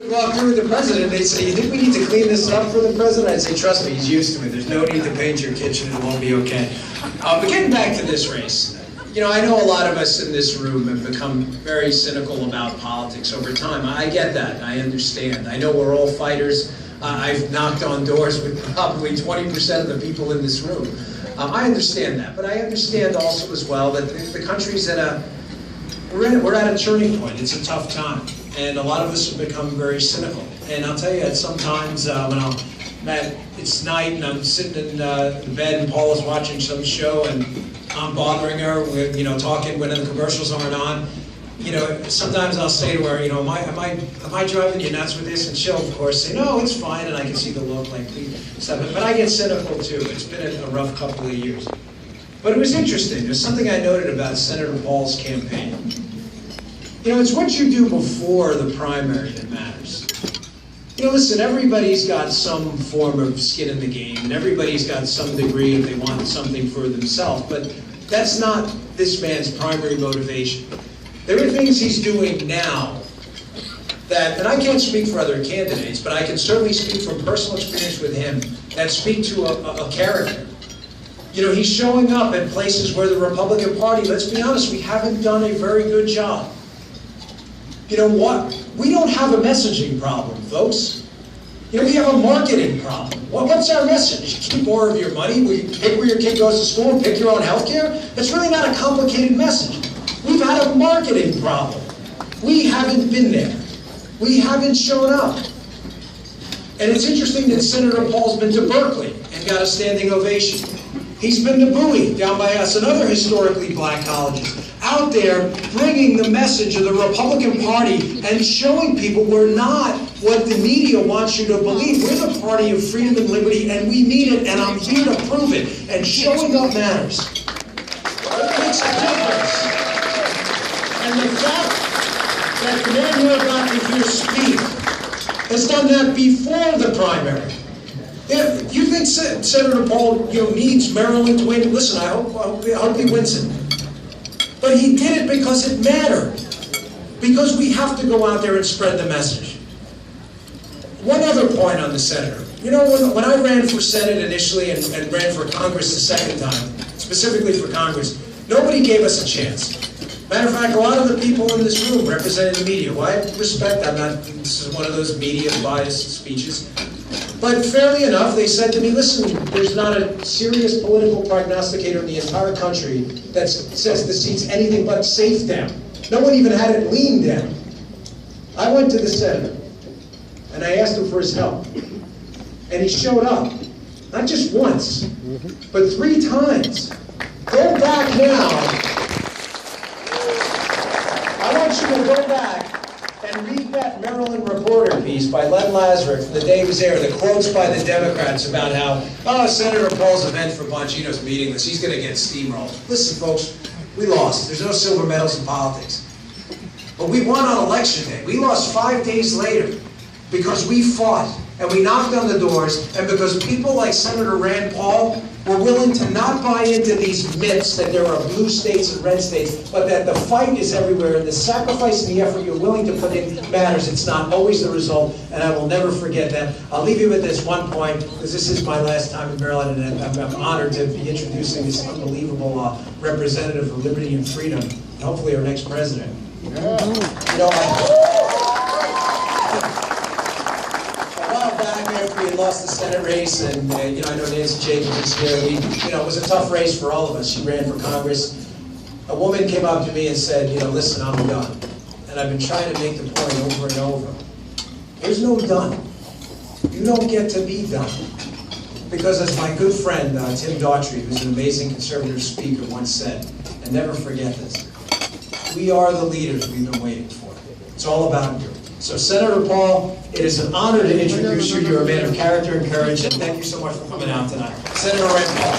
Walk through with the president, they'd say, "You think we need to clean this up for the president?" I'd say, "Trust me, he's used to it. There's no need to paint your kitchen, it won't be okay." But getting back to this race, I know a lot of us in this room have become very cynical about politics over time. I get that, I understand. I know we're all fighters. I've knocked on doors with probably 20% of the people in this room. I understand that, but I understand also as well that the country's we're at a turning point. It's a tough time. And a lot of us have become very cynical. And I'll tell you, at sometimes when it's night and I'm sitting in the bed and Paula's watching some show and I'm bothering her with, talking when the commercials aren't on, sometimes I'll say to her, am I driving you nuts with this? And she'll, of course, say, "No, it's fine." And I can see the look like, "Please stop it." But I get cynical too. It's been a rough couple of years. But it was interesting. There's something I noted about Senator Paul's campaign. It's what you do before the primary that matters. Listen, everybody's got some form of skin in the game, and everybody's got some degree if they want something for themselves, but that's not this man's primary motivation. There are things he's doing now that, and I can't speak for other candidates, but I can certainly speak from personal experience with him, that speak to a character. He's showing up at places where the Republican Party, let's be honest, we haven't done a very good job. You know what? We don't have a messaging problem, folks. We have a marketing problem. What's our message? Keep more of your money? We pick where your kid goes to school and pick your own health care? That's really not a complicated message. We've had a marketing problem. We haven't been there. We haven't shown up. And it's interesting that Senator Paul's been to Berkeley and got a standing ovation. He's been to Bowie, down by us, and other historically black colleges, out there bringing the message of the Republican Party and showing people we're not what the media wants you to believe. We're the party of freedom and liberty, and we mean it, and I'm here to prove it. And showing up matters. It makes a difference. And the fact that the man you're about to hear speak has done that before the primary. You think Senator Paul needs Maryland to win? Listen, I hope he wins it. But he did it because it mattered. Because we have to go out there and spread the message. One other point on the senator. When I ran for Senate initially and ran for Congress the second time, specifically for Congress, nobody gave us a chance. Matter of fact, a lot of the people in this room represented the media. Well, I respect that. This is one of those media biased speeches. But fairly enough, they said to me, "Listen, there's not a serious political prognosticator in the entire country that says the seat's anything but safe down. No one even had it leaned down." I went to the senator, and I asked him for his help. And he showed up. Not just once, but 3 times. Go back now. I want you to go back and read that Maryland Reporter piece by Len Lazarick from the day he was there, the quotes by the Democrats about how, Senator Paul's event for Bongino's meaningless, he's going to get steamrolled. Listen, folks, we lost. There's no silver medals in politics. But we won on election day. We lost 5 days later because we fought and we knocked on the doors, and because people like Senator Rand Paul were willing to not buy into these myths that there are blue states and red states, but that the fight is everywhere, and the sacrifice and the effort you're willing to put in matters. It's not always the result, and I will never forget that. I'll leave you with this one point, because this is my last time in Maryland, and I'm honored to be introducing this unbelievable representative of liberty and freedom, and hopefully our next president. After we had lost the Senate race, and I know Nancy Jacobs is here. It was a tough race for all of us. She ran for Congress. A woman came up to me and said, "Listen, I'm done." And I've been trying to make the point over and over. There's no done. You don't get to be done. Because as my good friend Tim Daughtry, who's an amazing conservative speaker, once said, and never forget this, we are the leaders we've been waiting for. It's all about you. So Senator Paul, it is an honor to introduce you. You're a man of character and courage, and thank you so much for coming out tonight. Senator Rand Paul.